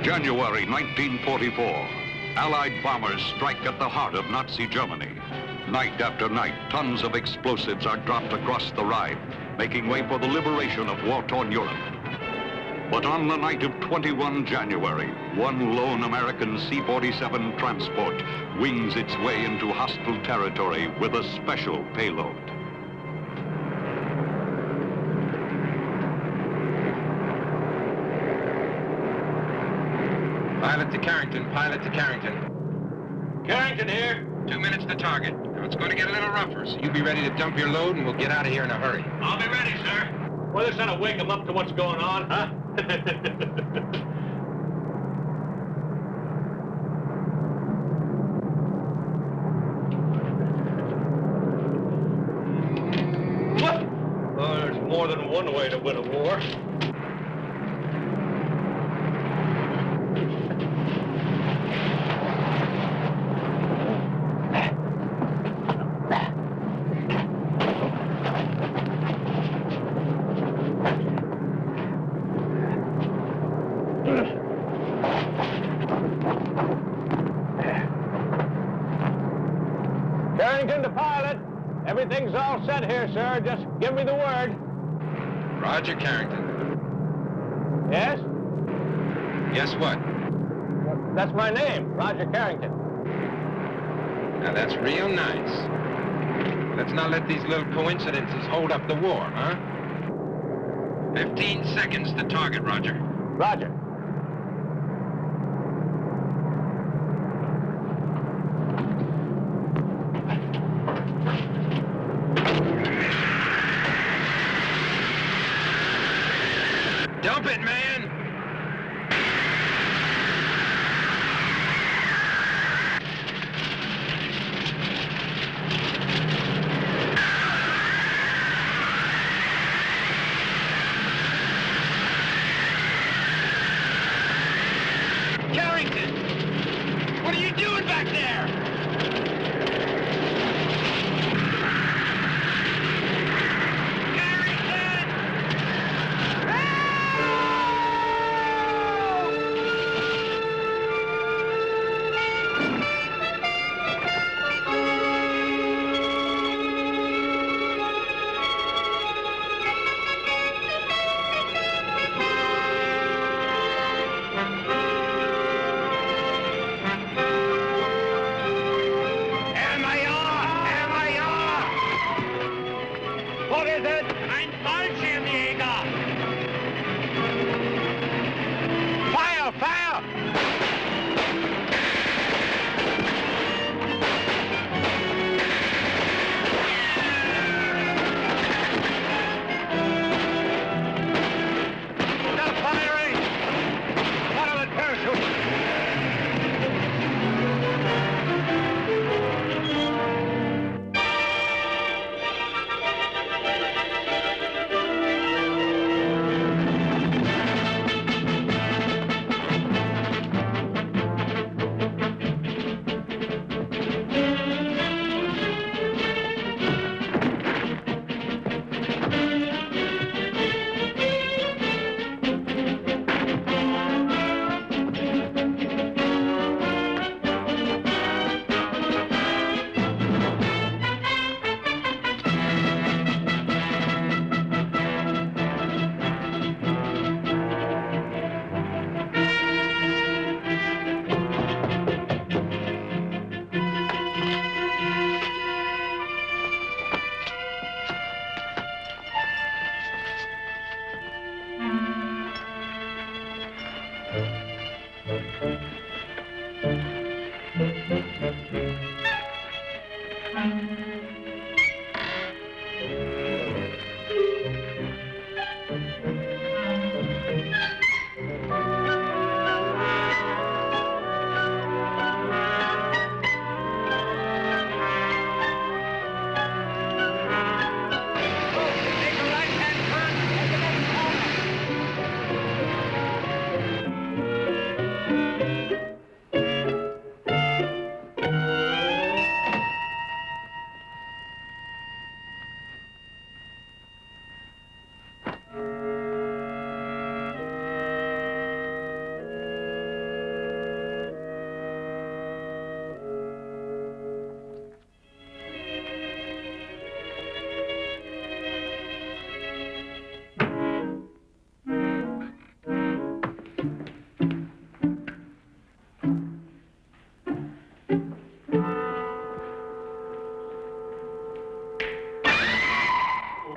January 1944. Allied bombers strike at the heart of Nazi Germany. Night after night, tons of explosives are dropped across the Rhine, making way for the liberation of war-torn Europe. But on the night of 21 January, one lone American C-47 transport wings its way into hostile territory with a special payload. Pilot to Carrington, pilot to Carrington. Carrington here. 2 minutes to target. Now it's going to get a little rougher, so you be ready to dump your load and we'll get out of here in a hurry. I'll be ready, sir. Well, this ought to wake him up to what's going on, huh? Well, there's more than one way to win a war. Carrington to pilot. Everything's all set here, sir. Just give me the word. Roger, Carrington. Yes? Guess what? Well, that's my name, Roger Carrington. Now that's real nice. Let's not let these little coincidences hold up the war, huh? 15 seconds to target, Roger. Roger. Dump it, man! Carrington! What are you doing back there?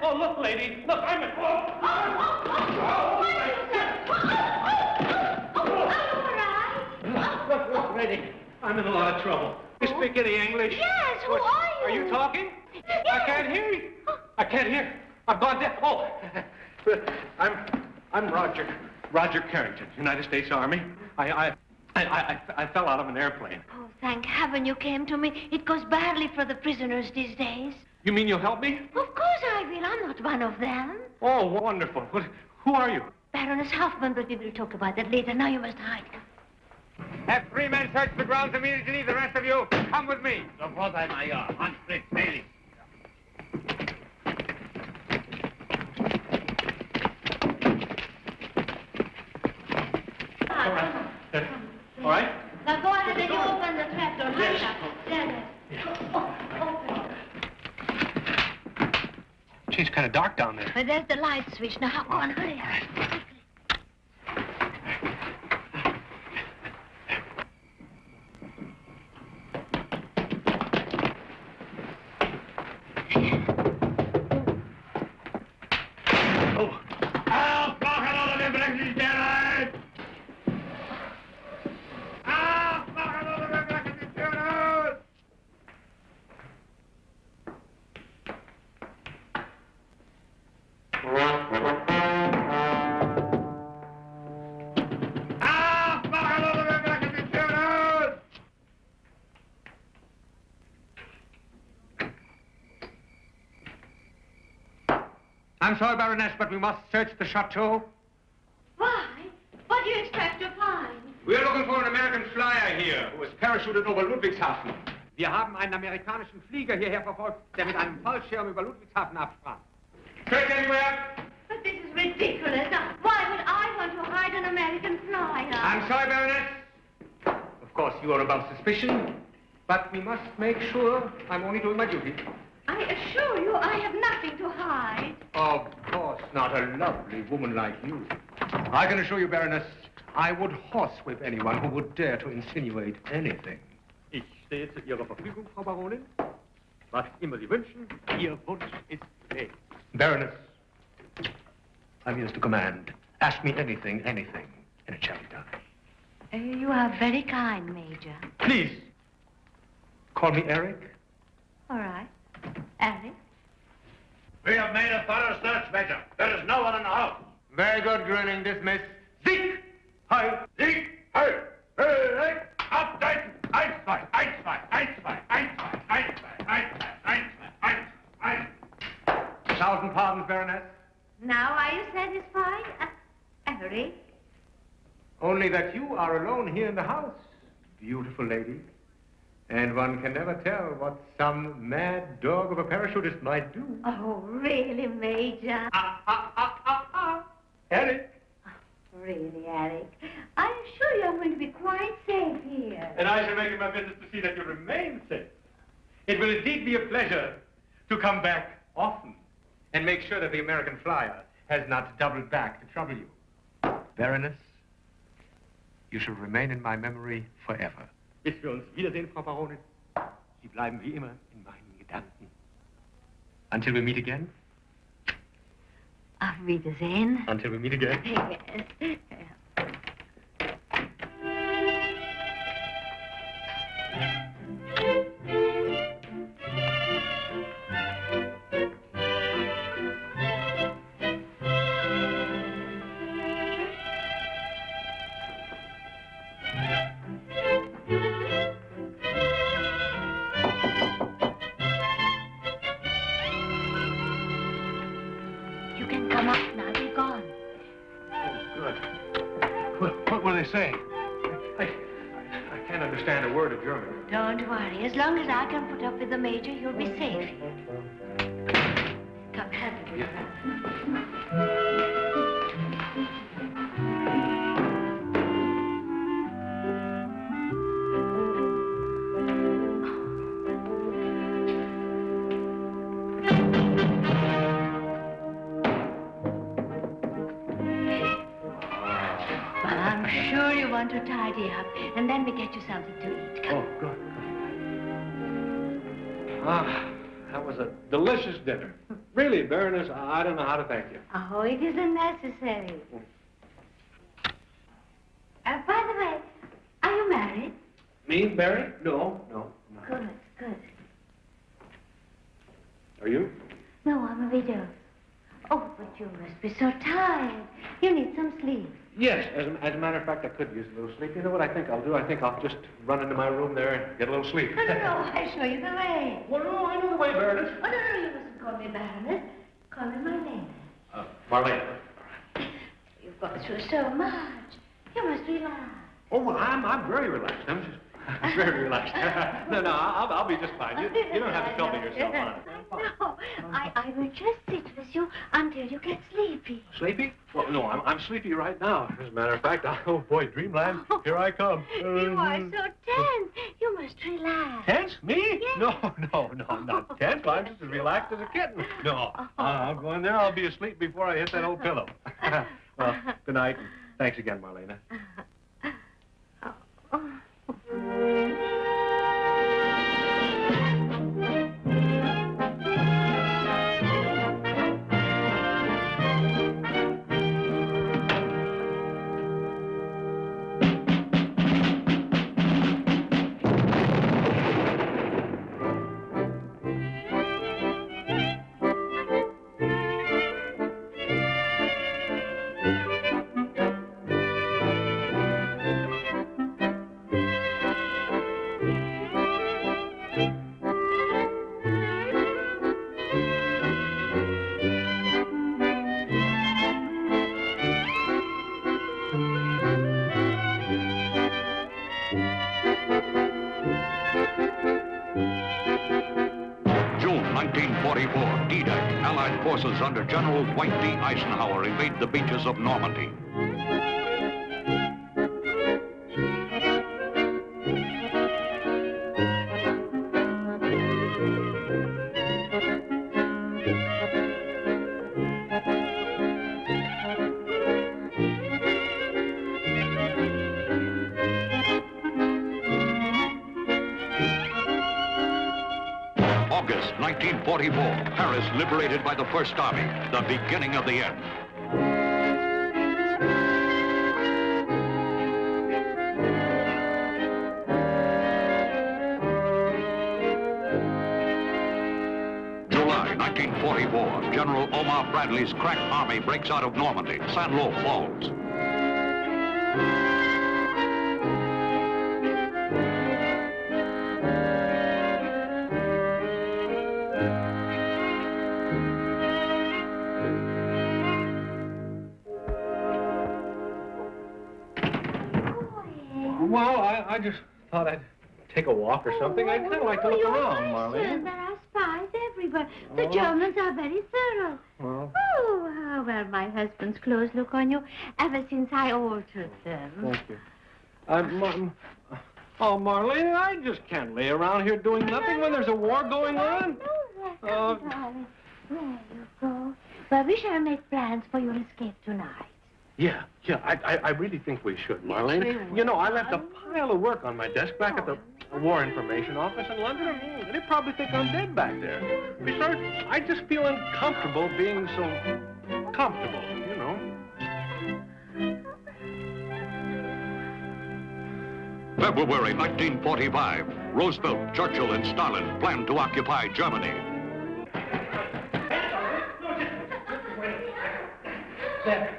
Oh, look, lady. Look, I'm in... Look, lady. I'm in a lot of trouble. You speak any English? Yes, who are you? Are you talking? Yes. I can't hear you. I can't hear. I've gone deaf. Oh, I'm Roger. Roger Carrington, United States Army. I fell out of an airplane. Oh, thank heaven you came to me. It goes badly for the prisoners these days. You mean you'll help me? Of course I will. I'm not one of them. Oh, wonderful. Who are you? Baroness Hoffman, but we will talk about that later. Now you must hide. Have 3 men search the grounds immediately. The rest of you, come with me. Sofort einmal, ja. Handsprit, fällig. All right? Now go ahead and you open the trap door. Hurry up. There. Gee, it's kind of dark down there. But there's the light switch. Now go on, hurry up. I'm sorry, Baroness, but we must search the chateau. Why? What do you expect to find? We're looking for an American flyer here who was parachuted over Ludwigshafen. Wir haben einen amerikanischen Flieger hierher verfolgt, der mit einem Fallschirm über Ludwigshafen absprang. Search anywhere? But this is ridiculous. Now, why would I want to hide an American flyer? I'm sorry, Baroness. Of course, you are above suspicion, but we must make sure I'm only doing my duty. I assure you I have nothing to hide. Of course, not a lovely woman like you. I can assure you, Baroness, I would horsewhip anyone who would dare to insinuate anything. Ich stehe zu Ihrer Verfügung, Frau Baronin. Was immer Sie wünschen, Ihr Wunsch ist gewählt. Baroness, I'm yours to command. Ask me anything, and it shall be done. You are very kind, Major. Please, call me Eric. All right. Eric? We have made a thorough search, Major. There is no one in the house. Very good, grinning, dismiss. Sieg! Hi! Sieg! Hey! Hey! Abseits! 1, 2, 1, 2, 1, 2, 1, 2, 1, 2, 1, 2, 1, 2, 1. 1,000 pardons, Baroness. Now are you satisfied, Eric? Only that you are alone here in the house, beautiful lady. And one can never tell what some mad dog of a parachutist might do. Oh, really, Major? Eric. Really, Eric? I assure you I'm going to be quite safe here. And I shall make it my business to see that you remain safe. It will indeed be a pleasure to come back often And make sure that the American flyer has not doubled back to trouble you. Baroness, you shall remain in my memory forever. Bis wir uns wiedersehen, Frau Baronin. Sie bleiben wie immer in meinen Gedanken. Until we meet again? Auf Wiedersehen. Until we meet again? Yes. You can come up now. They're gone. Oh, good. What were they saying? I can't understand a word of German. Don't worry. As long as I can put up with the Major, you'll be safe. Come, have it. Well, I'm sure you want to tidy up, and then we get you something to eat. Come. Oh, good. Ah, that was a delicious dinner. Really, Baroness, I don't know how to thank you. Oh, it isn't necessary. By the way, are you married? Me, Barry? No. Good, good. Are you? No, I'm a widow. Oh, but you must be so tired. You need some sleep. Yes, as a matter of fact, I could use a little sleep. You know what I think I'll do? I think I'll just run into my room there and get a little sleep. No, I'll show you the way. Well, no, I know the way, Baroness. Oh, no, you mustn't call me Baroness. Call me Marlene. Marlene. You've gone through so much. You must relax. Oh, well, I'm very relaxed. I'm very relaxed. No, I'll be just fine. You don't have to trouble yourself on it. No, I will just sit with you until you get sleepy. Sleepy? Well, no, I'm sleepy right now. As a matter of fact, oh, boy, dreamland, here I come. You are so tense. You must relax. Tense? Me? Yes. No, I'm not tense. I'm just as relaxed as a kitten. No, I'll go in there. I'll be asleep before I hit that old pillow. Well, good night, and thanks again, Marlena. Forces under General Dwight D. Eisenhower invade the beaches of Normandy. August 1944, Paris liberated by the First Army, the beginning of the end. July 1944, General Omar Bradley's crack army breaks out of Normandy. Saint-Lô falls. Well, I just thought I'd take a walk or something. I'd kind of like to look around, Marlene. There are spies everywhere. The Germans are very thorough. Well. Oh, how well my husband's clothes look on you ever since I altered them. Thank you. Marlene, I just can't lay around here doing nothing when there's a war going on. No, darling. There you go. Well, we shall make plans for your escape tonight. Yeah, I really think we should, Marlene. You know, I left a pile of work on my desk back at the War Information Office in London, and they probably think I'm dead back there. Besides, I just feel uncomfortable being so comfortable, you know. February 1945, Roosevelt, Churchill, and Stalin plan to occupy Germany. There.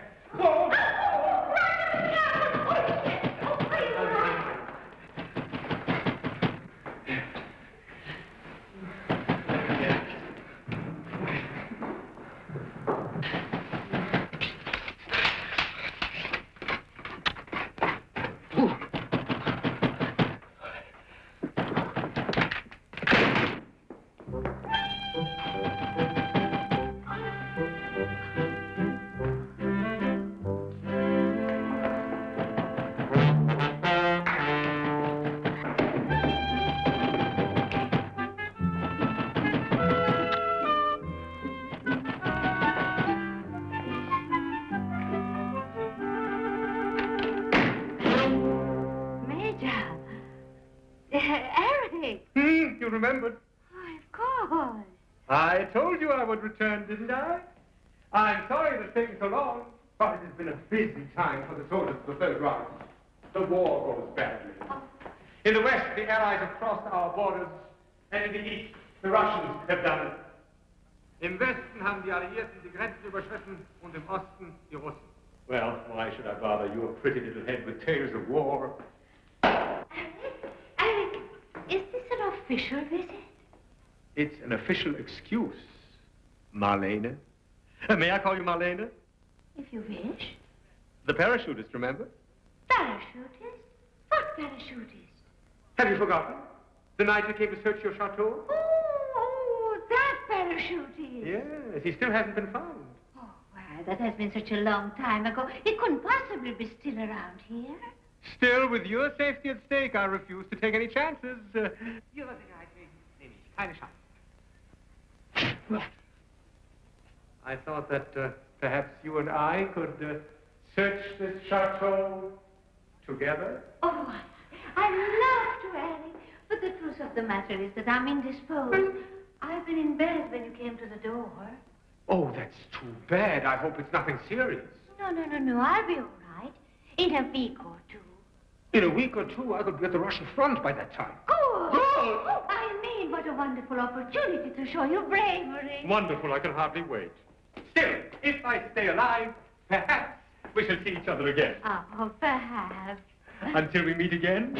Eric! You remembered? Oh, of course. I told you I would return, didn't I? I'm sorry it's taken so long, but it has been a busy time for the soldiers of the Third Reich. The war goes badly. In the West, the Allies have crossed our borders, and in the East, the Russians have done it. Im Westen haben die Alliierten die Grenzen überschritten und im Osten die Russen. Well, why should I bother your pretty little head with tales of war? Alec, is this an official visit? It's an official excuse, Marlene. May I call you Marlene? If you wish. The parachutist, remember? Parachutist? What parachutist? Have you forgotten? The night we came to search your chateau? Oh, that parachutist. Yes, he still hasn't been found. Oh, well, that has been such a long time ago. He couldn't possibly be still around here. Still, with your safety at stake, I refuse to take any chances. Ihre Sicherheit wegen nehme ich keine Chance. I thought that perhaps you and I could search this chateau together. Oh, I'd love to, Alec. But the truth of the matter is that I'm indisposed. I've been in bed when you came to the door. Oh, that's too bad. I hope it's nothing serious. No. I'll be all right. In a week or two. In a week or two, I could be at the Russian front by that time. Good. Oh, I mean, what a wonderful opportunity to show your bravery. Wonderful. I can hardly wait. Still, if I stay alive, perhaps we shall see each other again. Oh, perhaps. Until we meet again.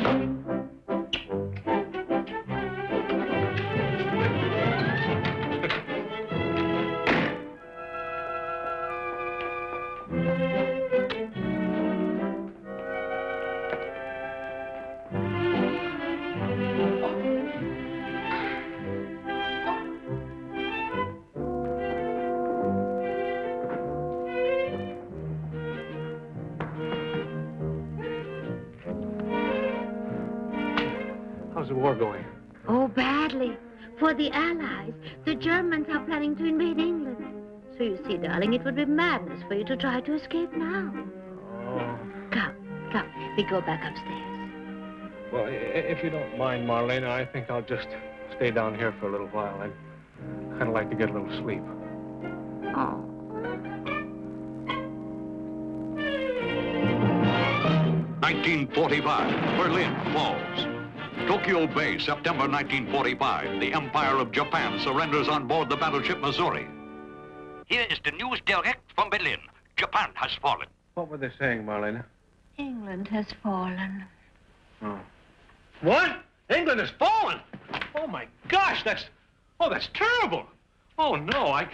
How's the war going? Oh, badly. For the Allies, the Germans are planning to invade England. So you see, darling, it would be madness for you to try to escape now. Oh. Come. We go back upstairs. Well, if you don't mind, Marlene, I think I'll just stay down here for a little while. I'd kind of like to get a little sleep. Oh. 1945, Berlin falls. Tokyo Bay, September 1945. The Empire of Japan surrenders on board the battleship Missouri. Here is the news direct from Berlin. Japan has fallen. What were they saying, Marlene? England has fallen. Oh. What? England has fallen? Oh, my gosh, that's terrible. Oh, no,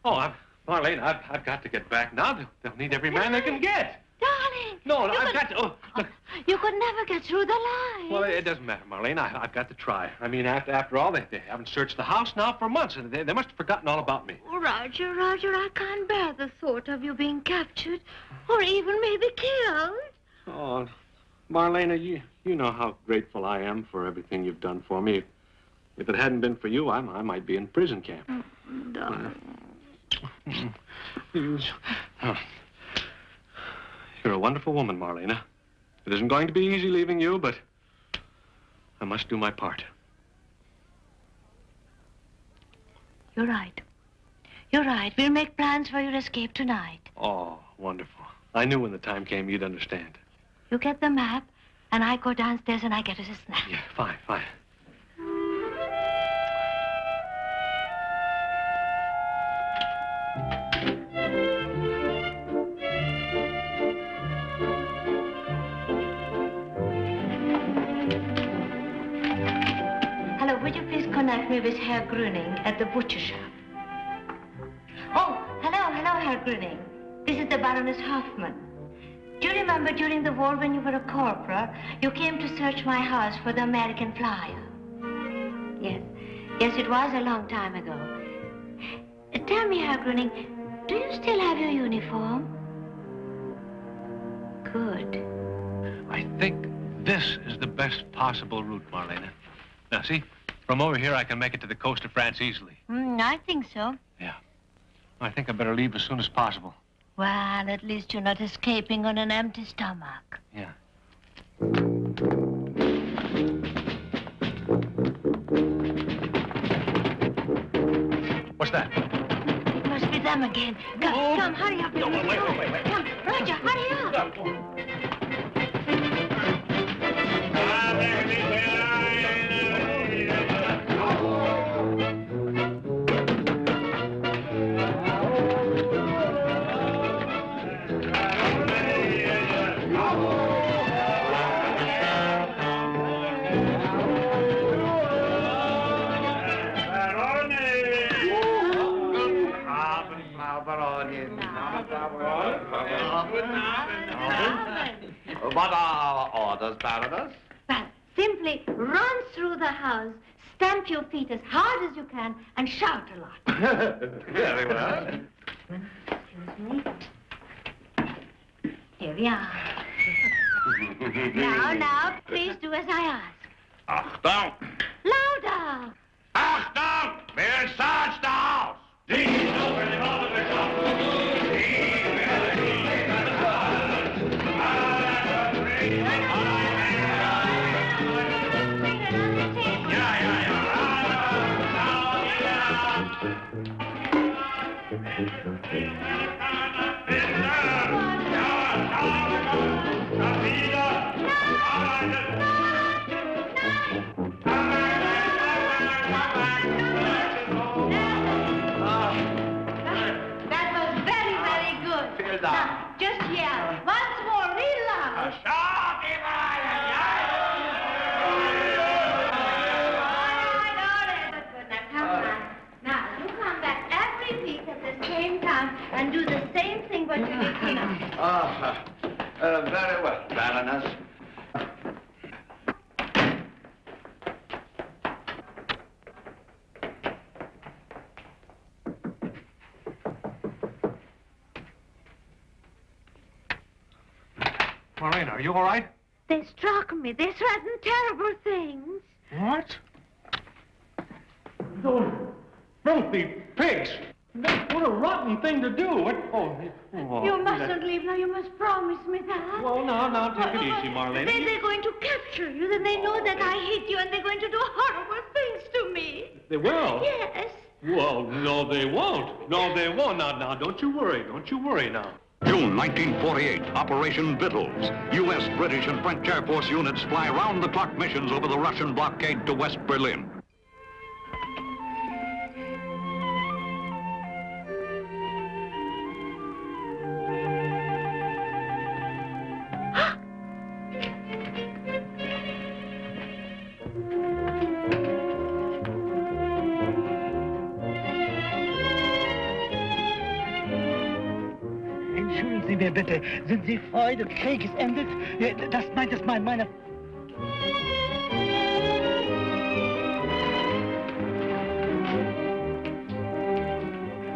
Marlene, I've got to get back now. They'll need every man they can get. Darling! No, I've got to... Oh, look. You could never get through the lines. Well, it doesn't matter, Marlene. I've got to try. I mean, after all, they haven't searched the house now for months. And they must have forgotten all about me. Oh, Roger, I can't bear the thought of you being captured or even maybe killed. Oh, Marlene, you know how grateful I am for everything you've done for me. If it hadn't been for you, I might be in prison camp. Darling. You're a wonderful woman, Marlene. It isn't going to be easy leaving you, but I must do my part. You're right. We'll make plans for your escape tonight. Oh, wonderful. I knew when the time came you'd understand. You get the map, and I go downstairs and I get us a snack. Yeah, fine. Hello, would you please connect me with Herr Grüning at the butcher shop? Oh, hello, Herr Grüning. This is the Baroness Hoffman. Do you remember during the war when you were a corporal, you came to search my house for the American flyer? Yes, it was a long time ago. Tell me, Herr Grüning, do you still have your uniform? Good. I think this is the best possible route, Marlene. Now, see, from over here I can make it to the coast of France easily. I think so. Yeah. I think I better leave as soon as possible. Well, at least you're not escaping on an empty stomach. Yeah. Who's that? It must be them again. Come, hurry up. No, wait. Come, Roger, hurry up. What are our orders, Baroness? Well, simply run through the house, stamp your feet as hard as you can, and shout a lot. Very well. Excuse me. Here we are. Now, please do as I ask. Achtung! Louder! Achtung! We'll search the house! Now, just yell. Once more, real loud. Now, you come back every week at the same time and do the same thing what you did tonight. Very well, Baroness. Marlena, are you all right? They struck me. They threatened terrible things. What? Those filthy pigs! What a rotten thing to do! You mustn't leave now. You must promise me that. Well, now, take it easy, Marlena. They're going to capture you. Then they know that I hate you, and they're going to do horrible things to me. They will? Yes. Well, no, they won't. No, they won't. Now, don't you worry. Don't you worry now. June 1948, Operation Vittles. U.S., British, and French Air Force units fly round-the-clock missions over the Russian blockade to West Berlin. Entschuldigen Sie mir bitte, sind Sie Freude, Krieg ist endet? Das meint es meine...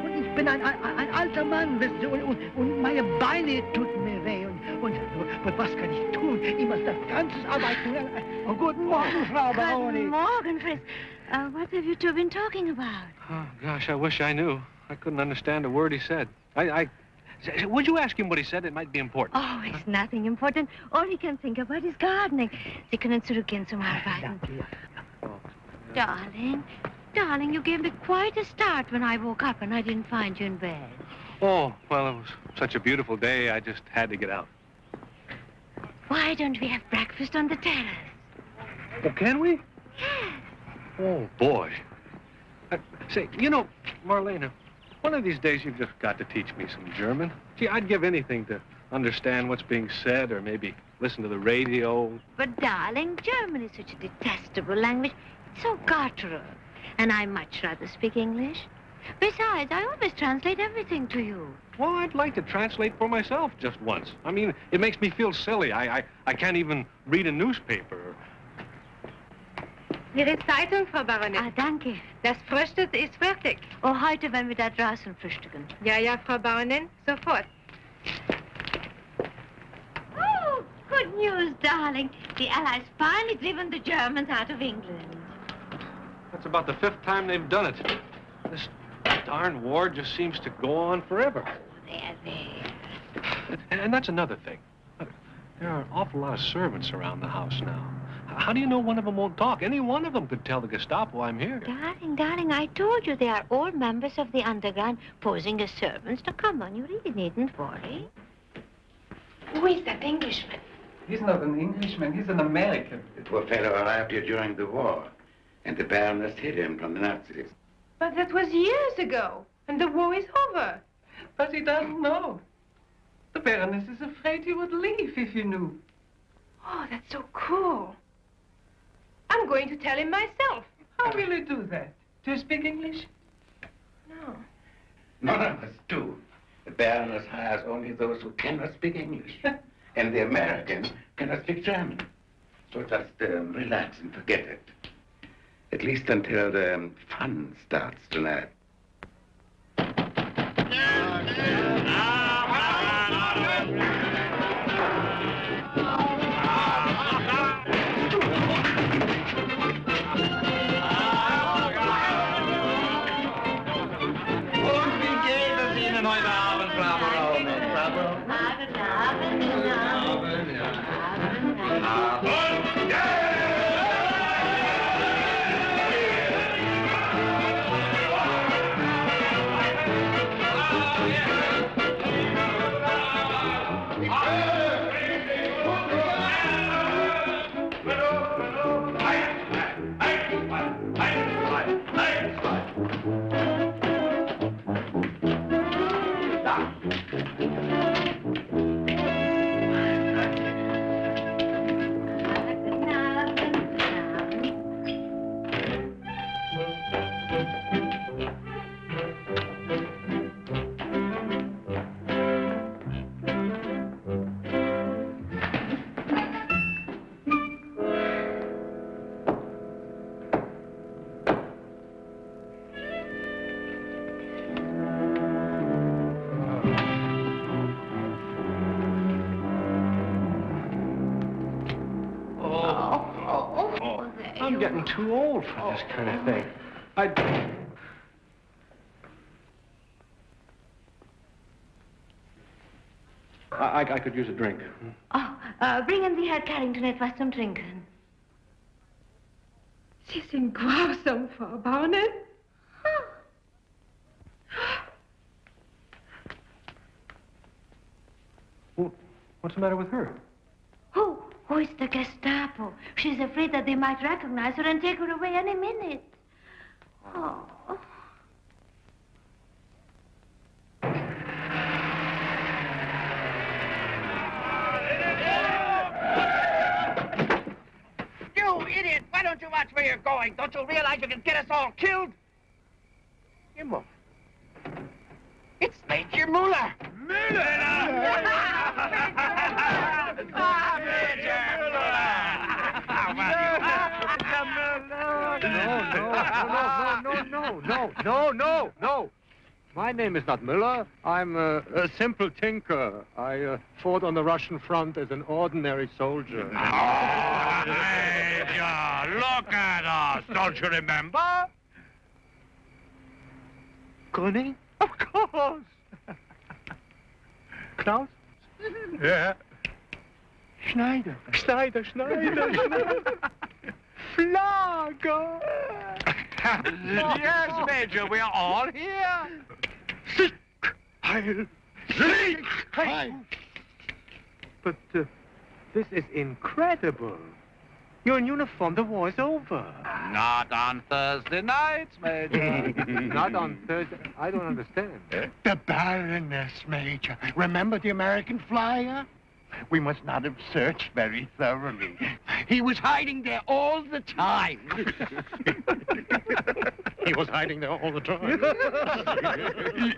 Und ich bin ein alter Mann, wissen Sie, und meine Beine tun mir weh. Und was kann ich tun? Ich muss das ganze Arbeit tun. Oh, guten Morgen, Frau Baroness. Good morning, Fritz. What have you two been talking about? Oh, gosh, I wish I knew. I couldn't understand a word he said. Would you ask him what he said? It might be important. Oh, it's nothing important. All he can think about is gardening. Sie können zurückgehen zum Arbeiten. Darling, you gave me quite a start when I woke up and I didn't find you in bed. Oh, well, it was such a beautiful day, I just had to get out. Why don't we have breakfast on the terrace? Oh, can we? Yes. Oh, boy. Say, you know, Marlena, one of these days you've just got to teach me some German. Gee, I'd give anything to understand what's being said or maybe listen to the radio. But, darling, German is such a detestable language. It's so guttural. And I much rather speak English. Besides, I always translate everything to you. Well, I'd like to translate for myself just once. I mean, it makes me feel silly. I can't even read a newspaper. Ihre Zeitung, Frau Baroness. Ah, danke. Das Frühstück ist fertig. Oh, heute werden wir da draußen frühstücken. Ja, Frau Baronin, sofort. Oh, good news, darling. The Allies finally driven the Germans out of England. That's about the 5th time they've done it. This darn war just seems to go on forever. There. And that's another thing. Look, there are an awful lot of servants around the house now. How do you know one of them won't talk? Any one of them could tell the Gestapo I'm here. Darling, I told you they are all members of the underground posing as servants. Now, come on, you really needn't worry. Who is that Englishman? He's not an Englishman, he's an American. The poor fellow arrived here during the war, and the Baroness hid him from the Nazis. But that was years ago, and the war is over. But he doesn't know. The Baroness is afraid you would leave if you knew. Oh, that's so cool. I'm going to tell him myself. How will you do that? Do you speak English? No. None of us do. The Baroness hires only those who cannot speak English. And the American cannot speak German. So just relax and forget it. At least until the fun starts tonight. I'm getting too old for this kind of thing. I could use a drink. Oh, bring in the Herr Carrington etwas zum Trinken. Sie sind grausam, Frau Baroness. What's the matter with her? Who is the Gestapo? She's afraid that they might recognize her and take her away any minute. Oh. You idiot! Why don't you watch where you're going? Don't you realize you can get us all killed? Himmel. It's Major Muller. No. My name is not Müller. I'm a simple tinker. I fought on the Russian front as an ordinary soldier. Oh, Major, look at us. Don't you remember? Gröning? Of course. Klaus? Yeah. Schneider. Flagger. Yes, Major, we're all here. Heil. But this is incredible. You're in uniform. The war is over. Not on Thursday nights, Major. Not on Thursday. I don't understand. The Baroness, Major. Remember the American flyer? We must not have searched very thoroughly. He was hiding there all the time. He was hiding there all the time.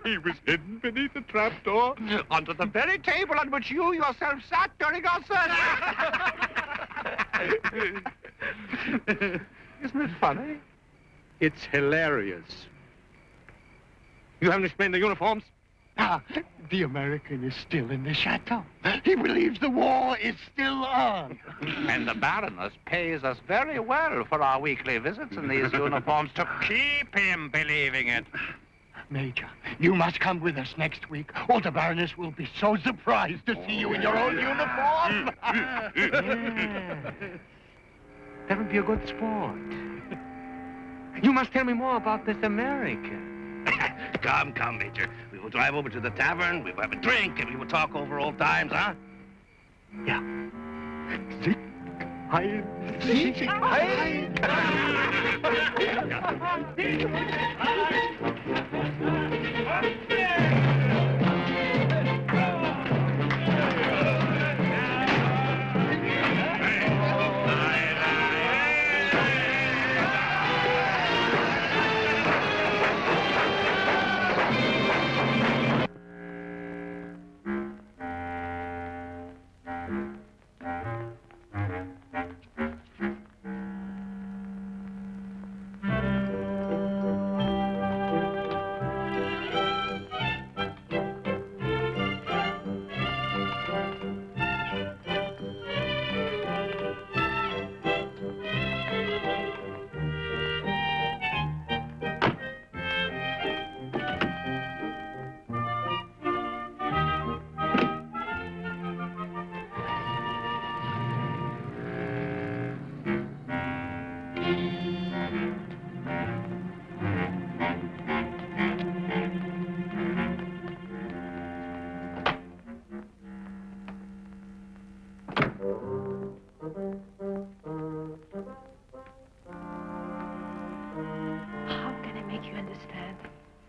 He was hidden beneath the trapdoor, under the very table on which you yourself sat during our search. Isn't it funny? It's hilarious. You haven't explained the uniforms? The American is still in the chateau. He believes the war is still on. And the Baroness pays us very well for our weekly visits in these uniforms to keep him believing it. Major, you must come with us next week, or the Baroness will be so surprised to see you in your old uniform. That would be a good sport. You must tell me more about this American. Come, Major. We will drive over to the tavern, we will have a drink, and we will talk over old times, huh? Yeah. Sick, heil, sick, heil.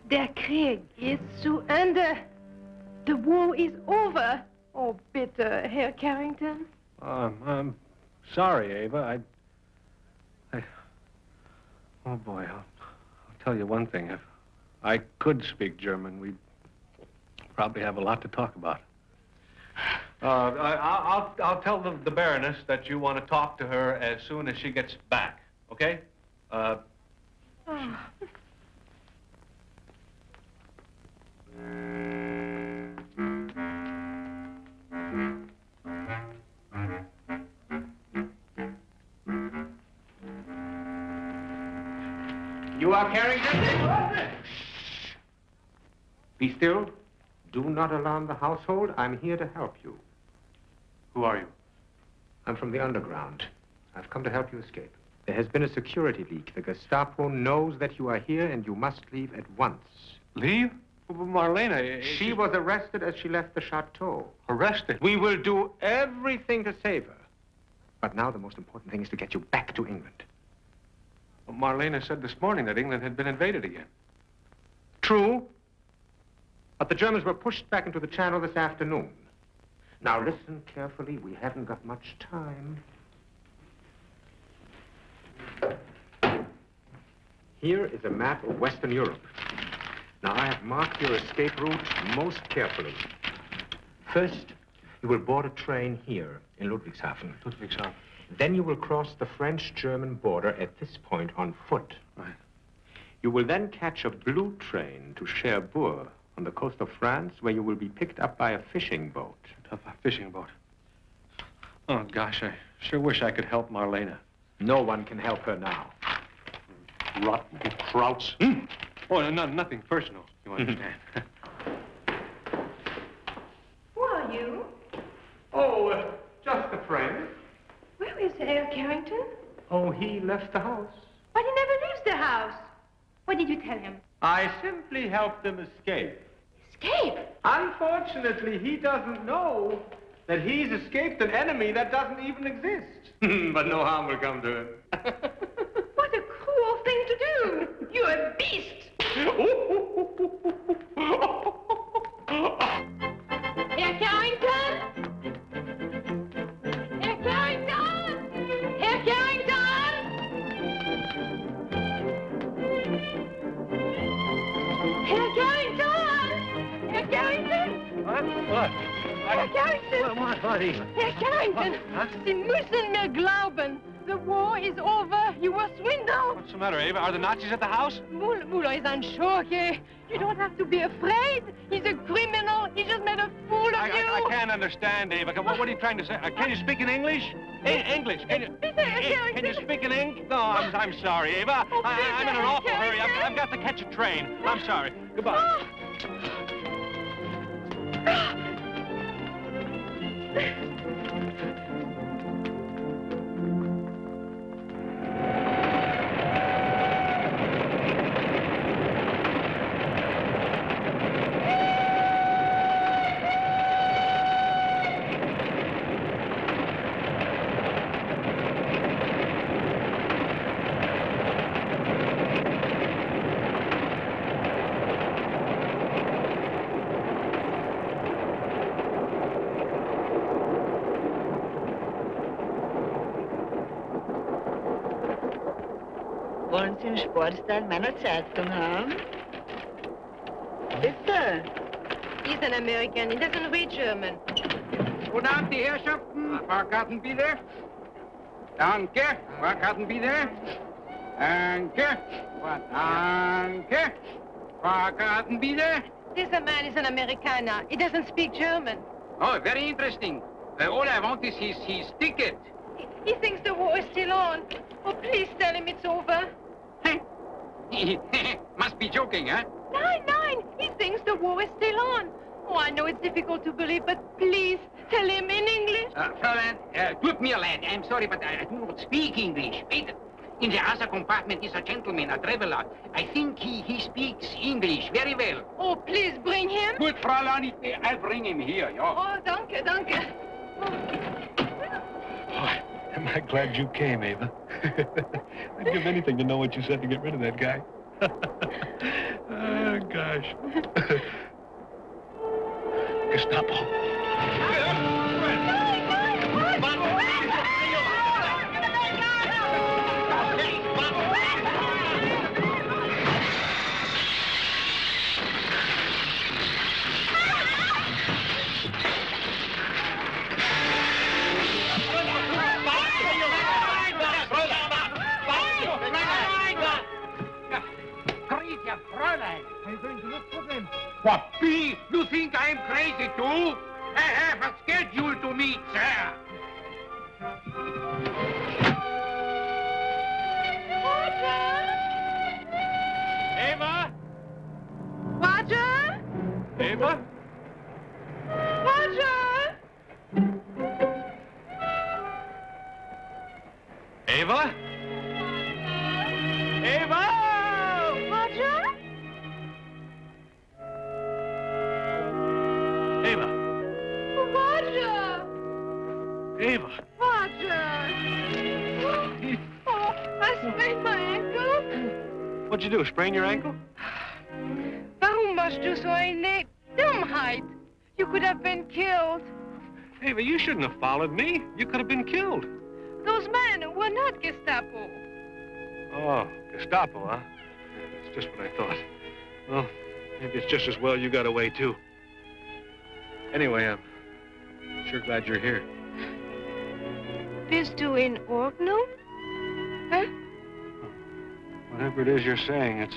Der Krieg ist zu Ende. The war is over. Oh, bitte, Herr Carrington. I'm sorry, Ava. Oh, boy, I'll tell you one thing. If I could speak German, we'd probably have a lot to talk about. I'll tell the Baroness that you want to talk to her as soon as she gets back, okay? You are Carrington? Shh. Be still. Do not alarm the household. I'm here to help you. Who are you? I'm from the underground. I've come to help you escape. There has been a security leak. The Gestapo knows that you are here, and you must leave at once. Leave? Marlena... She was arrested as she left the chateau. Arrested? We will do everything to save her. But now the most important thing is to get you back to England. Well, Marlena said this morning that England had been invaded again. True. But the Germans were pushed back into the Channel this afternoon. Now listen carefully. We haven't got much time. Here is a map of Western Europe. Now, I have marked your escape route most carefully. First, you will board a train here in Ludwigshafen. Ludwigshafen. Then you will cross the French-German border at this point on foot. Right. You will then catch a blue train to Cherbourg on the coast of France, where you will be picked up by a fishing boat. A fishing boat. Oh, gosh, I sure wish I could help Marlena. No one can help her now. Rotten krauts. Oh, no, nothing personal, you understand. Who are you? Oh, just a friend. Where is Herr Carrington? Oh, he left the house. But he never leaves the house. What did you tell him? I simply helped him escape. Escape? Unfortunately, he doesn't know that he's escaped an enemy that doesn't even exist. But no harm will come to him. What a cruel thing to do. You're a beast. Herr Carrington? Herr Carrington? Herr Carrington? Herr Carrington? Herr Carrington? What? Herr Carrington? What, buddy? Herr Carrington, Sie müssen mir glauben. The war is over. You were swindled. What's the matter, Ava? Are the Nazis at the house? Muller is unsure, okay? You don't have to be afraid. He's a criminal. He just made a fool of you. I can't understand, Ava. What are you trying to say? Can you speak in English? English? Can you speak in English? No, I'm sorry, Ava. I'm in an awful hurry. I've got to catch a train. I'm sorry. Goodbye. uns im Sportstall meiner Zeitung haben? Bitte. He's an American. He doesn't read German. Guten Abend, die Herrschaften. Fahrkarten bitte. Danke. Fahrkarten bitte. Danke. Danke. Fahrkarten bitte. This man is an Amerikaner. He doesn't speak German. Oh, very interesting. All I want is his ticket. He thinks the war is still on. Oh, please tell him it's over. Must be joking, huh? Nein. He thinks the war is still on. Oh, I know it's difficult to believe, but please tell him in English. Fräulein, tut mir leid. I'm sorry, but I do not speak English. Wait. In the other compartment is a gentleman, a traveler. I think he speaks English very well. Oh, please bring him. Good, Fräulein. I'll bring him here, yeah. Oh, danke. Oh, am I glad you came, Ava. I'd give anything to know what you said to get rid of that guy. Oh, gosh. Gestapo. Are you going to look for them? What, me? You think I'm crazy too? I have a schedule to meet, sir. Ava? Roger? Ava? Roger? Ava? Ava? Roger? Ava? Roger? Ava? Roger? Oh, I sprained my ankle. What'd you do, sprain your ankle? Warum machst du so eine Dummheit? You could have been killed. Ava, you shouldn't have followed me. You could have been killed. Those men were not Gestapo. Oh, Gestapo, huh? That's just what I thought. Well, maybe it's just as well you got away, too. Anyway, I'm sure glad you're here. Bist du in Ordnung? Huh? Whatever it is you're saying, it's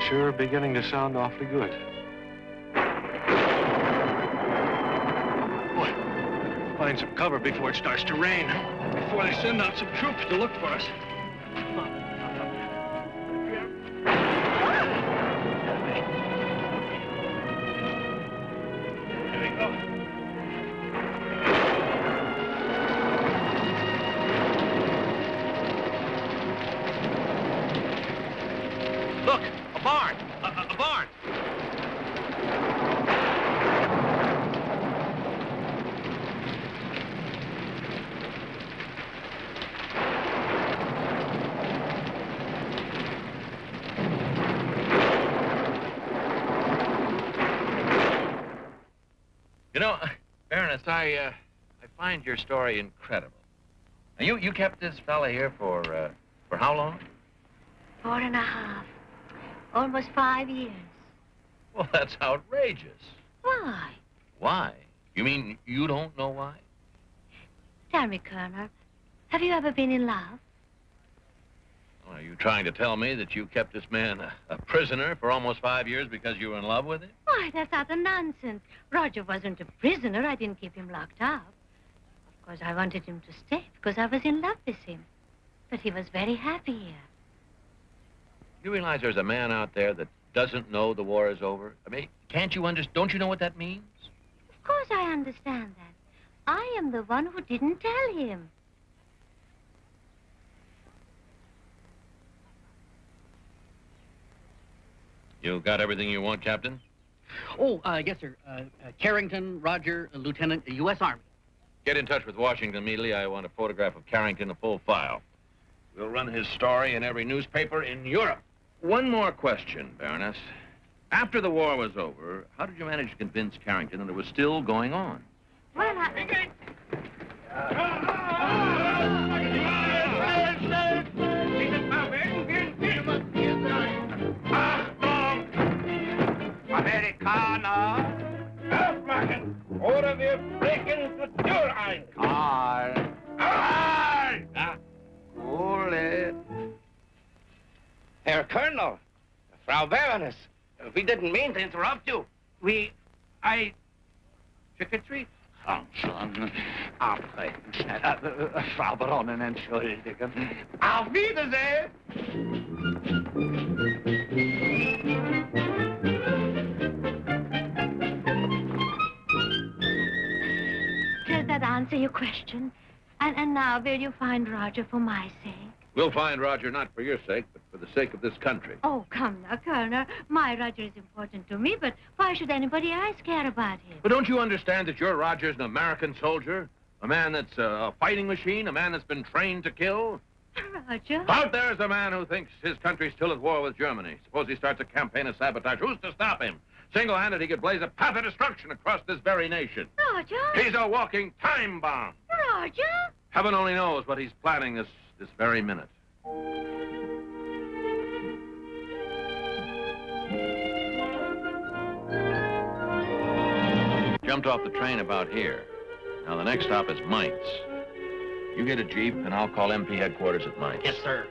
sure beginning to sound awfully good. Boy, find some cover before it starts to rain. Before they send out some troops to look for us. Come on. Here we go. Look, a barn. A barn. You know, Baroness, I find your story incredible. Now, you kept this fella here for how long? 4.5. Almost 5 years. Well, that's outrageous. Why? Why? You mean you don't know why? Tell me, Colonel, have you ever been in love? Well, are you trying to tell me that you kept this man a prisoner for almost 5 years because you were in love with him? Why, that's utter nonsense. Roger wasn't a prisoner. I didn't keep him locked up. Of course, I wanted him to stay because I was in love with him. But he was very happy here. You realize there's a man out there that doesn't know the war is over? I mean, can't you understand? Don't you know what that means? Of course I understand that. I am the one who didn't tell him. You got everything you want, Captain? Oh, yes, sir. Carrington, Roger, Lieutenant, U.S. Army. Get in touch with Washington immediately. I want a photograph of Carrington, a full file. We'll run his story in every newspaper in Europe. One more question, Baroness. After the war was over, how did you manage to convince Carrington that it was still going on? Well, Karl. Aufmachen, oder wir brechen die Tür ein. Karl. Karl! Ja, cool it. Herr Colonel, Frau Baroness, we didn't mean to interrupt you. Trick or treat. Komm schon, abtreten. Frau Baronin, entschuldigen. Auf Wiedersehen. Does that answer your question? And now, will you find Roger for my sake? We'll find Roger not for your sake, but for the sake of this country. Oh, come now, Colonel. My Roger is important to me, but why should anybody else care about him? But don't you understand that your Roger's an American soldier? A man that's a fighting machine? A man that's been trained to kill? Roger? Out there's a man who thinks his country's still at war with Germany. Suppose he starts a campaign of sabotage. Who's to stop him? Single-handed, he could blaze a path of destruction across this very nation. Roger? He's a walking time bomb. Roger? Heaven only knows what he's planning this very minute. Jumped off the train about here. Now, the next stop is Mainz. You get a Jeep, and I'll call MP headquarters at Mainz. Yes, sir.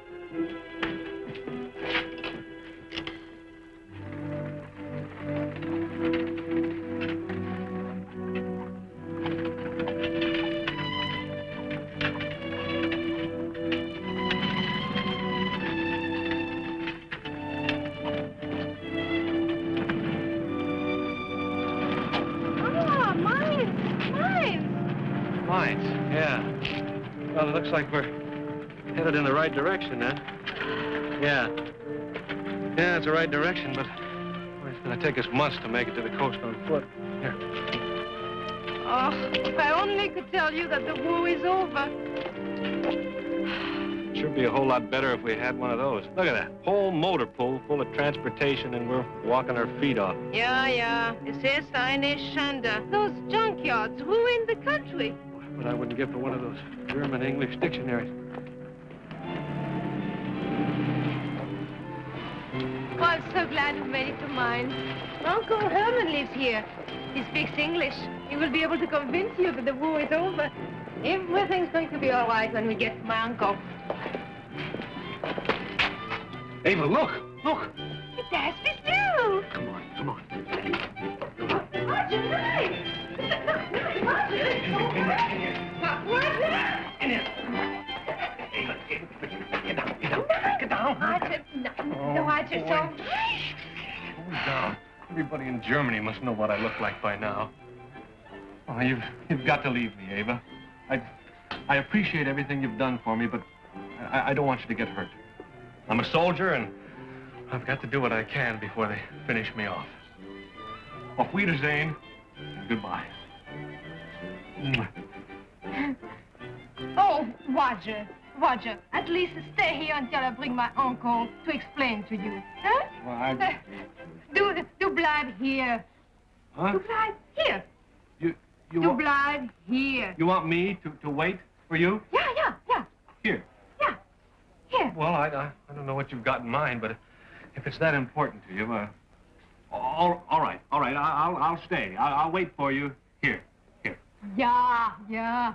Mainz, yeah. Well, it looks like we're headed in the right direction, then. Yeah. Yeah, it's the right direction, but it's going to take us months to make it to the coast on foot. Here. Oh, if I only could tell you that the war is over. It sure be a whole lot better if we had one of those. Look at that. Whole motor pool full of transportation, and we're walking our feet off. Yeah. Es ist eine Schande. Those junkyards ruin the country. But I wouldn't give for one of those German-English dictionaries. Oh, I'm so glad you made it to mine. Uncle Herman lives here. He speaks English. He will be able to convince you that the war is over. Everything's going to be all right when we get to my uncle. Ava, look! It has to do. Come on. Roger, nice! Roger! Get down. Roger, no, Roger, so... Hold down. Everybody in Germany must know what I look like by now. Oh, you've got to leave me, Ava. I appreciate everything you've done for me, but I don't want you to get hurt. I'm a soldier, and I've got to do what I can before they finish me off. Auf Wiedersehen, and goodbye. Oh, Roger, at least stay here until I bring my uncle to explain to you. Huh? Well, Du bleib here. Huh? Du bleib here. You Du bleib here. You want me to wait for you? Yeah. Here. Yeah, here. Well, I don't know what you've got in mind, but if it's that important to you, all right. I'll stay. I'll wait for you here. Yeah.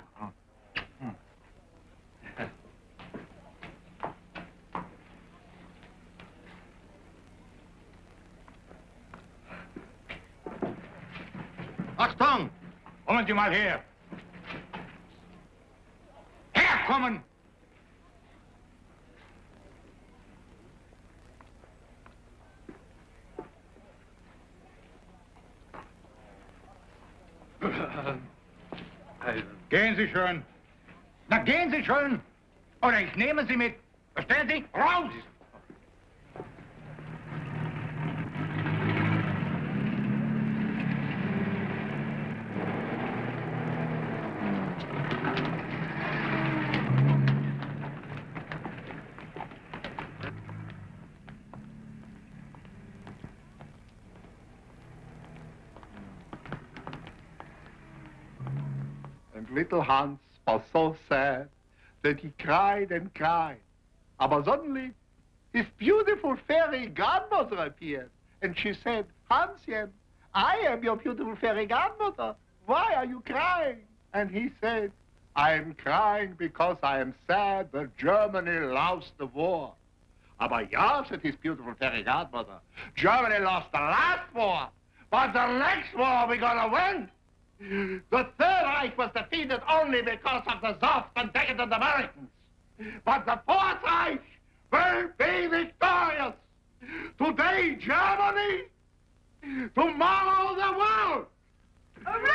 Achtung! Kommen Sie mal her! Herkommen! Gehen Sie schön. Na, gehen Sie schön. Oder ich nehme Sie mit. Verstehen Sie? Raus! And little Hans was so sad that he cried and cried. Aber suddenly, his beautiful fairy godmother appeared, and she said, Hansien, I am your beautiful fairy godmother. Why are you crying? And he said, I am crying because I am sad that Germany lost the war. Aber ja, said his beautiful fairy godmother. Germany lost the last war, but the next war we're gonna win. The Third Reich was defeated only because of the soft and decadent Americans. But the Fourth Reich will be victorious. Today, Germany. Tomorrow, the world. Hooray!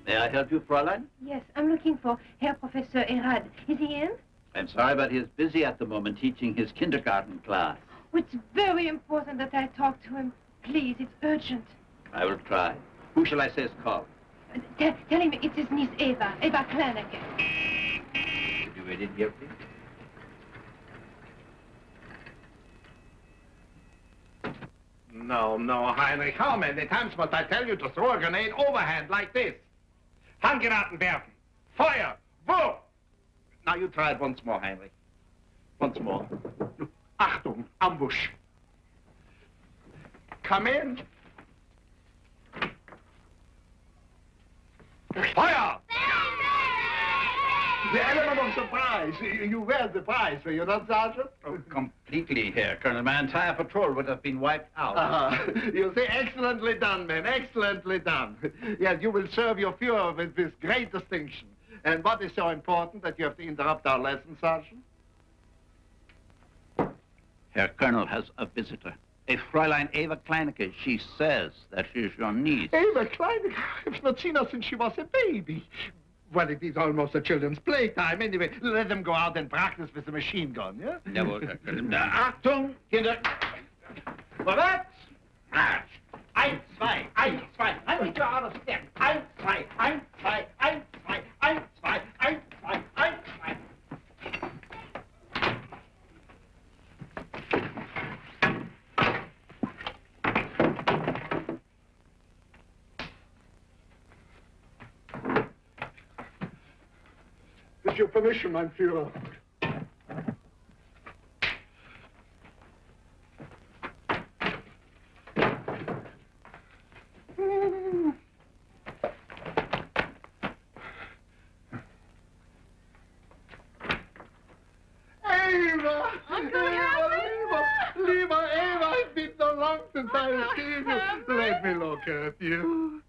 May I help you, Fräulein? Yes, I'm looking for Herr Professor Erad. Is he in? I'm sorry, but he's busy at the moment teaching his kindergarten class. Oh, it's very important that I talk to him. Please, it's urgent. I will try. Who shall I say is called? Tell him it's his niece Eva Kleinecke. Did you read it here, please? No, Heinrich. How many times must I tell you to throw a grenade overhand like this? Handgranaten werfen. Feuer. Wurf. Now you try it once more, Heinrich. Once more. Achtung, ambush. Come in. Fire! The element of surprise. You were surprised, were you not, Sergeant? Oh, completely, Herr Colonel. My entire patrol would have been wiped out. You see, excellently done, men, excellently done. Yes, you will serve your Führer with this great distinction. And what is so important that you have to interrupt our lesson, Sergeant? Herr Colonel has a visitor. A Fräulein Eva Kleinecke. She says that she's your niece. Eva Kleinecke? I've not seen her since she was a baby. Well, it is almost a children's playtime. Anyway, let them go out and practice with the machine gun, yeah? Jawohl, Herr Colonel. Achtung, Kinder. Vorwärts. Marsch. 1, 2, 1, 2. I need you out of step. 1, 2, 1, 2, 1, 2, 1, 2, 1, 2, 1, 2. With your permission, mein Führer. Eva! Lieber Eva, it's been so long since I've seen you. Let me look at you.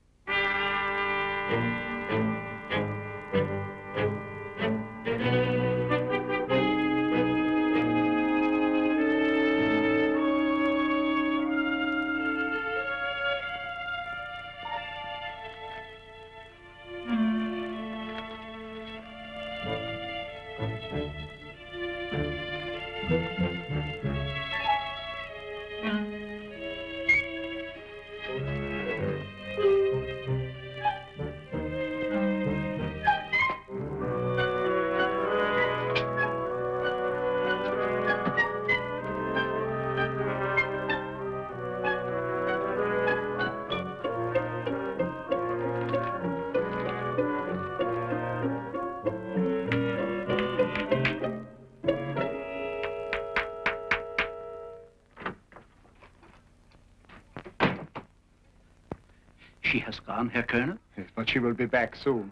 She has gone, Herr Colonel? Yes, but she will be back soon.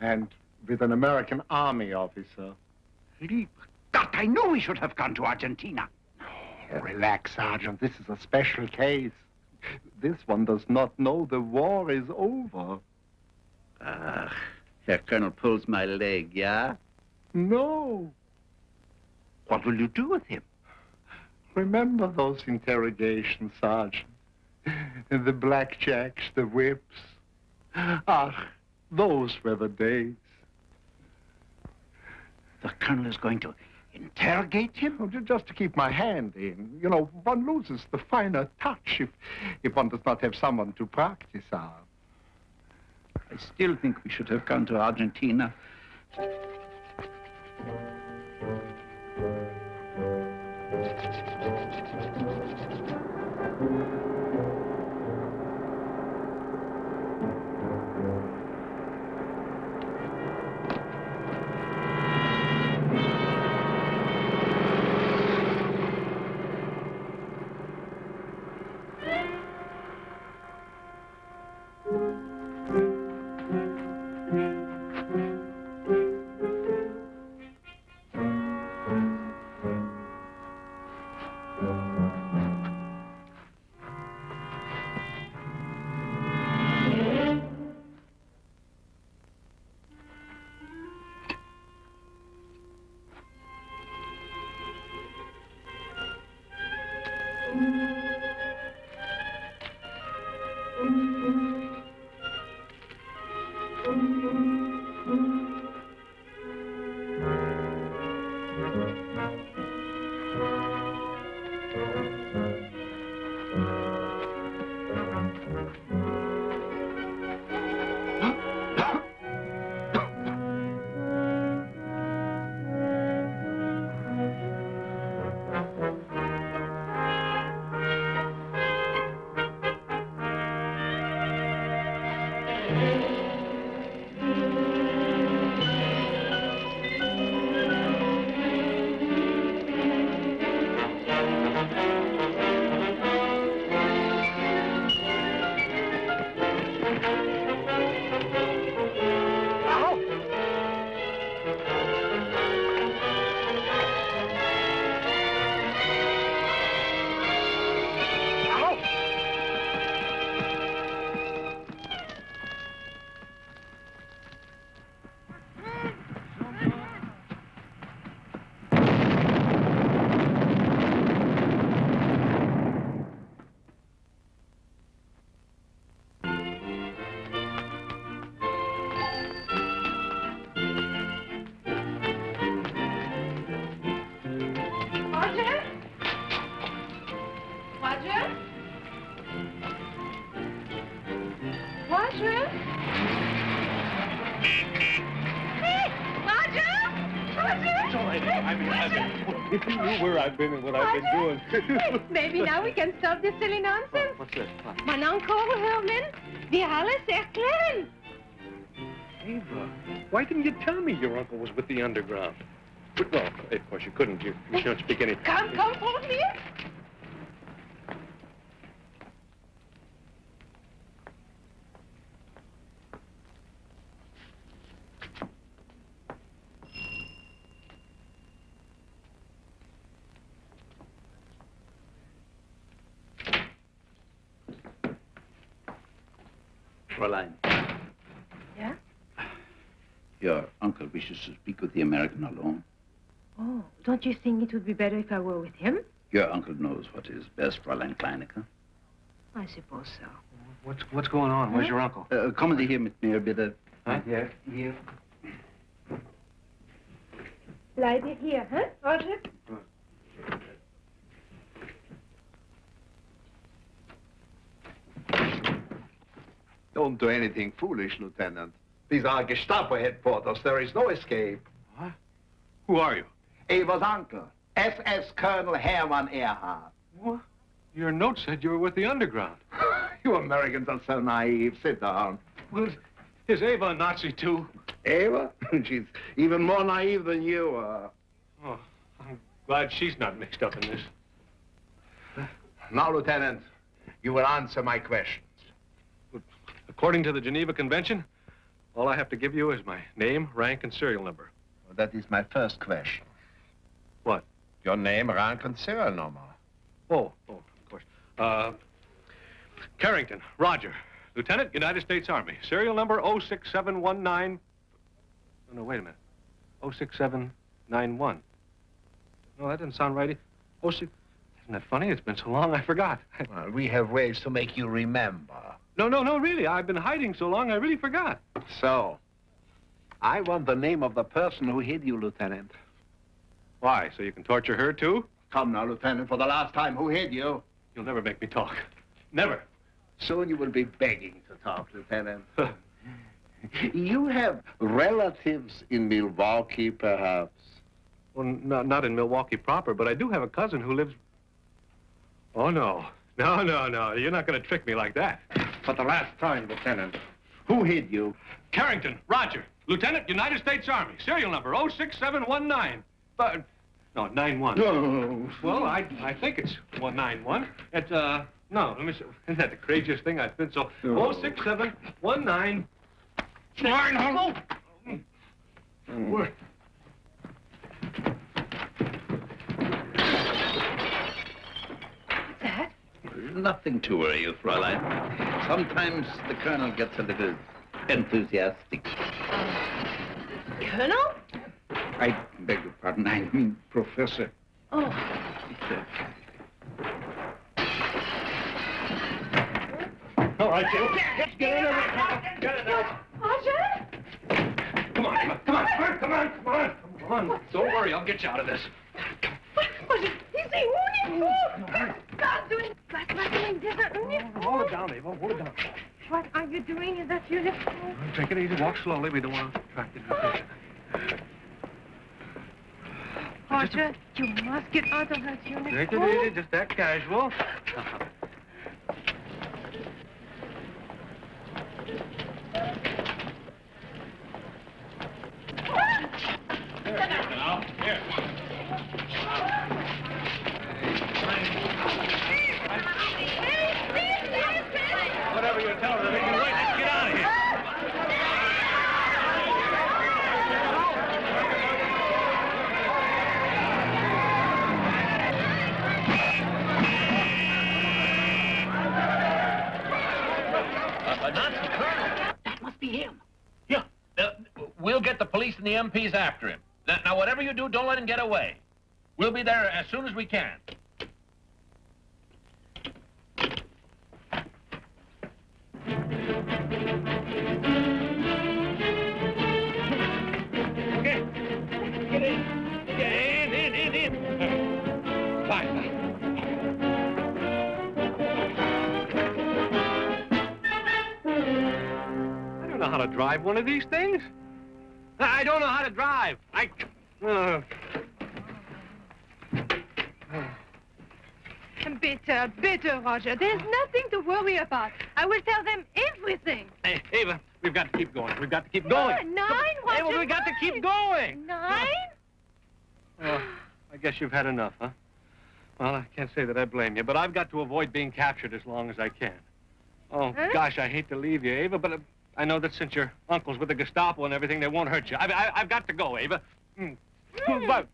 And with an American army officer. Lieber Gott, I knew we should have gone to Argentina. Oh, relax, Sergeant. This is a special case. This one does not know the war is over. Ah, Herr Colonel pulls my leg, yeah? No. What will you do with him? Remember those interrogations, Sergeant? The blackjacks, the whips. Ah, those were the days. The Colonel is going to interrogate him? Oh, just to keep my hand in. You know, one loses the finer touch if one does not have someone to practice on. I still think we should have gone to Argentina. If you knew where I've been and what I've been doing. Maybe now we can stop this silly nonsense. What's this? What? Mein Onkel Herman, wir alles erklären. Ava, why didn't you tell me your uncle was with the underground? But, well, of course you couldn't. You don't speak any... Come, hold me. Fräulein. Yeah? Your uncle wishes to speak with the American alone. Oh, don't you think it would be better if I were with him? Your uncle knows what is best, Fräulein Kleinecke. I suppose so. What's going on? Where's your uncle? Kommen Sie hier mit mir, bitte. Huh? Hier. Bleib hier, huh, Roger? Don't do anything foolish, Lieutenant. These are Gestapo headquarters. There is no escape. What? Who are you? Ava's uncle, SS Colonel Hermann Ehrhardt. What? Your note said you were with the underground. You Americans are so naive. Sit down. Well, is Ava a Nazi, too? Ava? She's even more naive than you are. Oh, I'm glad she's not mixed up in this. Now, Lieutenant, you will answer my questions. According to the Geneva Convention, all I have to give you is my name, rank, and serial number. Well, that is my first question. What? Your name, rank, and serial number. Oh, of course. Carrington, Roger. Lieutenant, United States Army. Serial number 06719... No, wait a minute. 06791. No, that didn't sound right. 06... Isn't that funny? It's been so long, I forgot. Well, we have ways to make you remember. No, really. I've been hiding so long, I really forgot. So, I want the name of the person who hid you, Lieutenant. Why? So you can torture her, too? Come now, Lieutenant, for the last time, who hid you? You'll never make me talk. Never. Soon you will be begging to talk, Lieutenant. You have relatives in Milwaukee, perhaps? Well, not in Milwaukee proper, but I do have a cousin who lives... Oh, no. No. You're not going to trick me like that. For the last time, Lieutenant, who hid you? Carrington, Roger. Lieutenant, United States Army. Serial number 06719. But... No, 91. No. Well, I think it's 191. It's, no, let me see. Isn't that the craziest thing? I've been so... 06719... What's that? Nothing to worry you, Fräulein. Sometimes the colonel gets a little enthusiastic. Colonel? I beg your pardon, I mean Professor. Oh. All right, Jill. Let's get in there. Get in there. Roger? Come on. Don't worry, I'll get you out of this. What is he uniform? Stop doing blackmailing desert uniform. Hold it down, Ava. Hold it down. What are you doing in that uniform? Take it easy. Walk slowly. We don't want to attract attention. Roger, you must get out of that uniform. Take it easy. Just act casual. Whatever you're telling them, they can wait. Let's get out of here. Not the colonel. That must be him. Yeah. We'll get the police and the MPs after him. Now, whatever you do, don't let him get away. We'll be there as soon as we can. Okay. Get in. Get in. Bye. I don't know how to drive one of these things. I don't know how to drive. Better, Roger. There's nothing to worry about. I will tell them everything. Hey, Ava, we've got to keep going. We've got to keep going. 9, Roger. Ava, we've got to keep going. 9? Well, I guess you've had enough, huh? Well, I can't say that I blame you, but I've got to avoid being captured as long as I can. Oh, gosh, I hate to leave you, Ava, but I know that since your uncle's with the Gestapo and everything, they won't hurt you. I've got to go, Ava. Ava.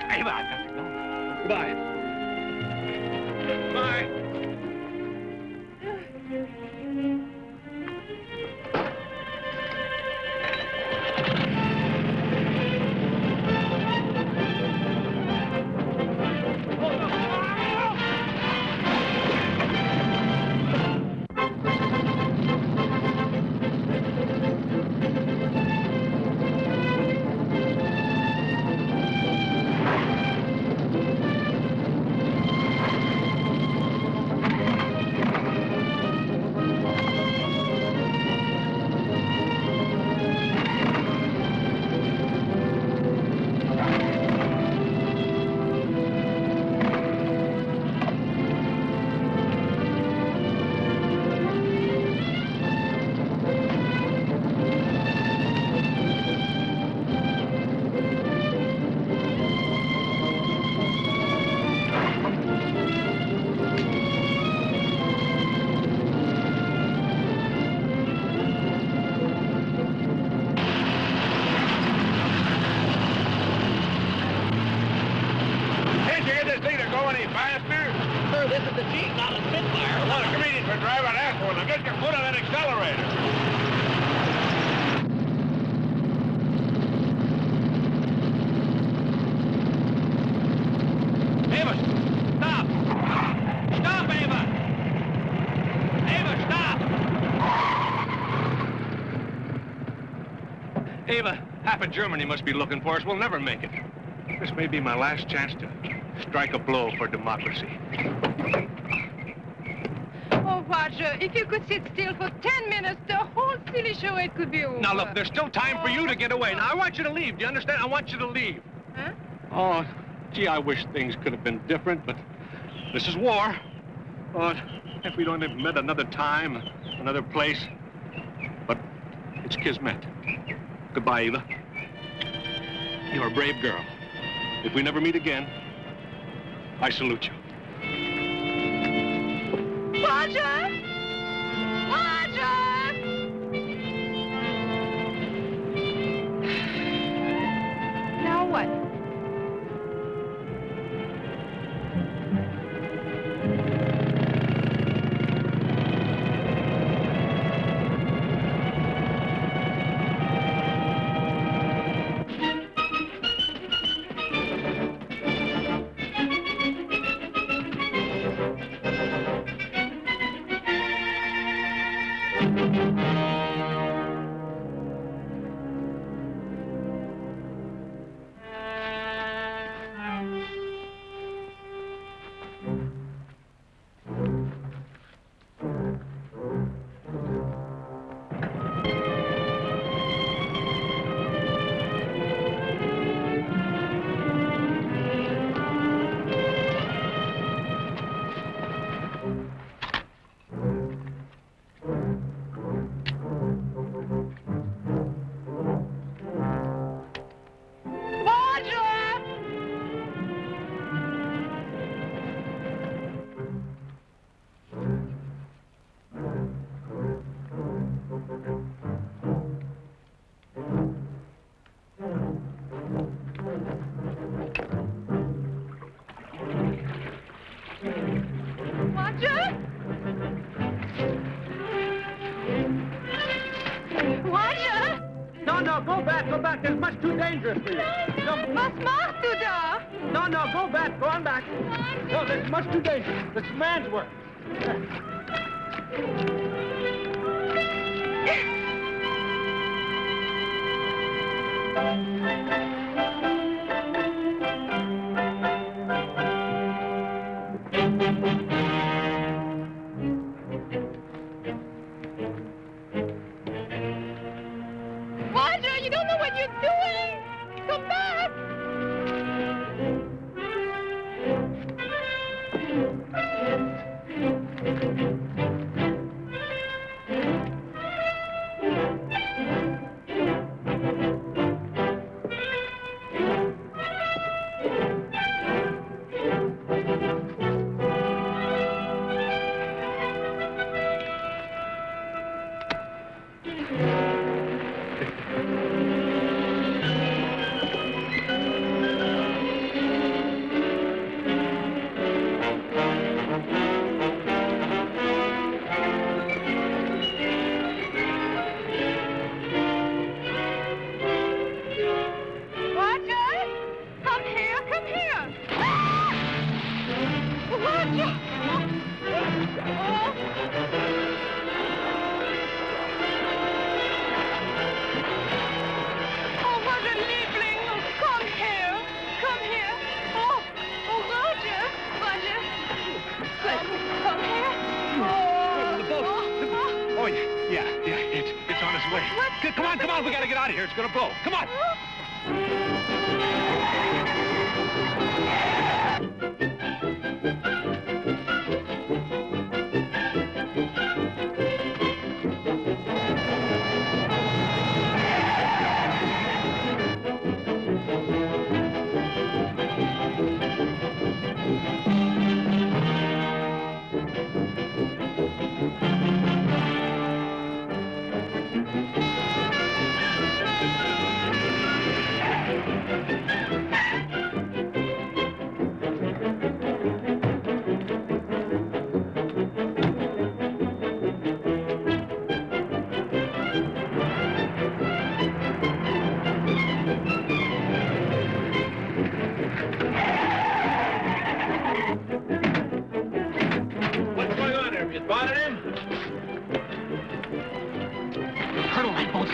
Ava, I've got to go. Goodbye. Bye. this is the Jeep, not a Spitfire. Well, come in for driving that one. Now get your foot on that accelerator. Ava, stop! Stop, Ava! Ava, stop! Ava, half of Germany must be looking for us. We'll never make it. This may be my last chance to strike a blow for democracy. Oh, Roger, if you could sit still for 10 minutes, the whole silly charade could be over. Now, look, there's still time for you to get away. Now, I want you to leave. Do you understand? I want you to leave. Huh? Oh, gee, I wish things could have been different, but this is war. Oh, if we'd only met another time, another place. But it's kismet. Goodbye, Eva. You're a brave girl. If we never meet again, I salute you. Roger! Roger! Now what? Go back. It's much too dangerous for you. No. Was machst du da? No, go back. Go on back. No, that's much too dangerous. It's man's work. Roger, you don't know what you're doing. Come back. Come on, we gotta get out of here. It's gonna blow. Come on.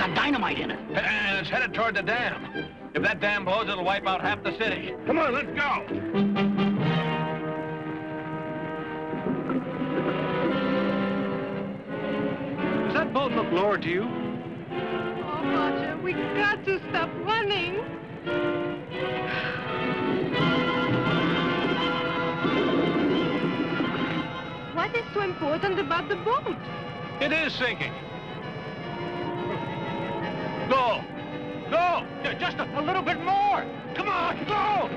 got dynamite in it. And it's headed toward the dam. If that dam blows, it'll wipe out half the city. Come on, let's go. Does that boat look lower to you? Oh, Roger, we got to stop running. What is so important about the boat? It is sinking. Go! Go! Just a little bit more! Come on, go!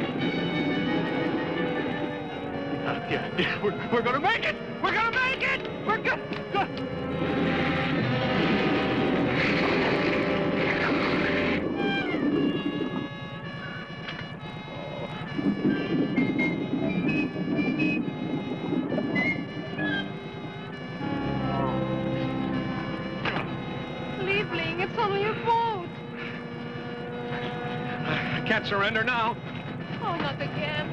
Yeah, we're gonna make it! We're gonna make it! We're gonna... Liebling, it's only a boat. I can't surrender now. Oh, not again.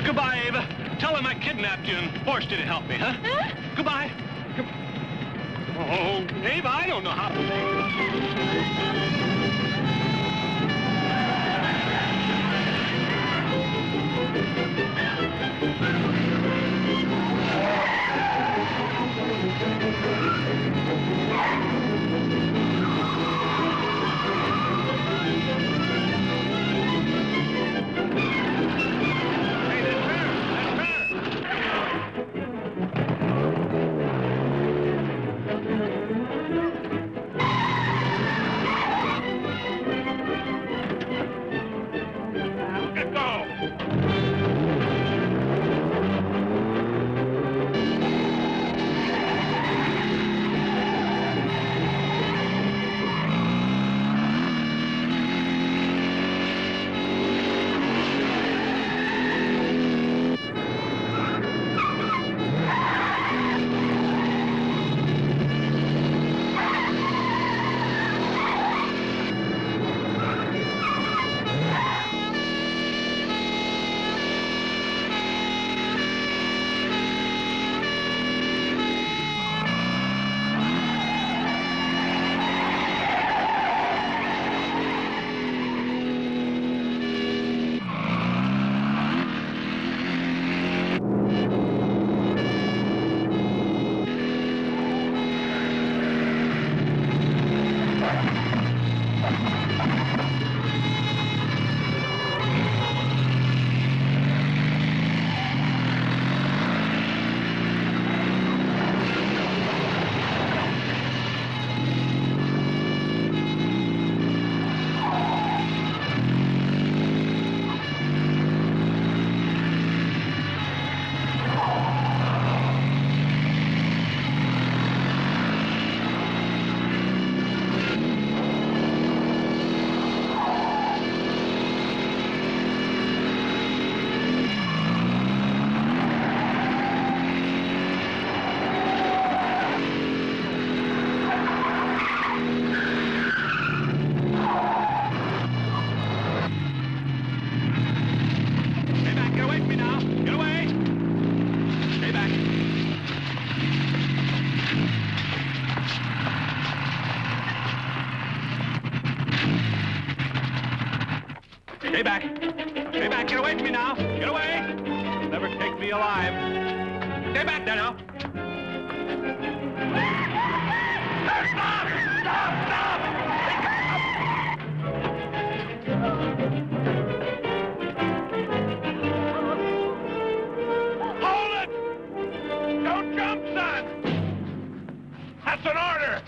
Goodbye, Ava. Tell him I kidnapped you and forced you to help me, huh? Goodbye. Oh, Ava, I don't know how to Stay back. Stay back. Get away from me now. Get away. You'll never take me alive. Stay back there now. Stop! Stop! Stop! Hold it! Don't jump, son! That's an order!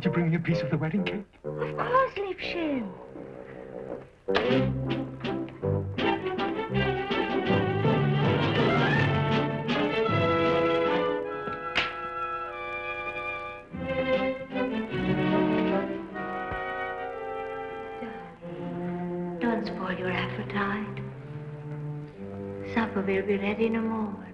Did you bring me a piece of the wedding cake? Of course, Liebchen. Don't spoil your appetite. Supper will be ready in a moment.